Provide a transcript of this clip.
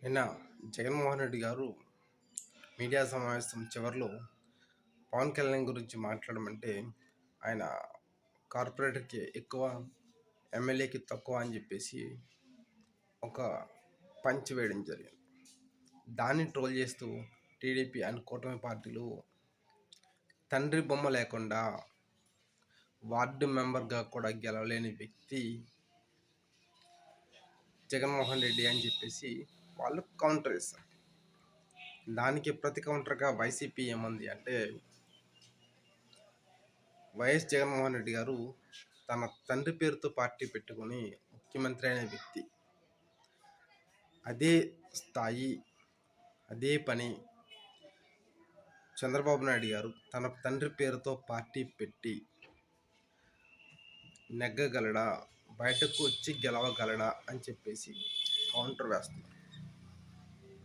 నిన్న జగన్మోహన్ రెడ్డి గారు మీడియా సమావేశం చివరిలో పవన్ కళ్యాణ్ గురించి మాట్లాడమంటే ఆయన కార్పొరేటర్కి ఎక్కువ, ఎమ్మెల్యేకి తక్కువ అని చెప్పేసి ఒక పంచ్ వేయడం జరిగింది. దాన్ని ట్రోల్ చేస్తూ టీడీపీ అండ్ కూటమి పార్టీలు తండ్రి బొమ్మ లేకుండా వార్డు మెంబర్గా కూడా గెలవలేని వ్యక్తి జగన్మోహన్ రెడ్డి అని చెప్పేసి వాళ్ళు కౌంటర్ ఇస్తారు. దానికి ప్రతి కౌంటర్గా వైసీపీ ఏముంది అంటే, వైఎస్ జగన్మోహన్ రెడ్డి గారు తన తండ్రి పేరుతో పార్టీ పెట్టుకొని ముఖ్యమంత్రి అయిన వ్యక్తి. అదే స్థాయి, అదే పని చంద్రబాబు నాయుడు గారు తన తండ్రి పేరుతో పార్టీ పెట్టి నెగ్గగలడా, బయటకు వచ్చి గెలవగలడా అని చెప్పేసి కౌంటర్ వేస్తున్నారు.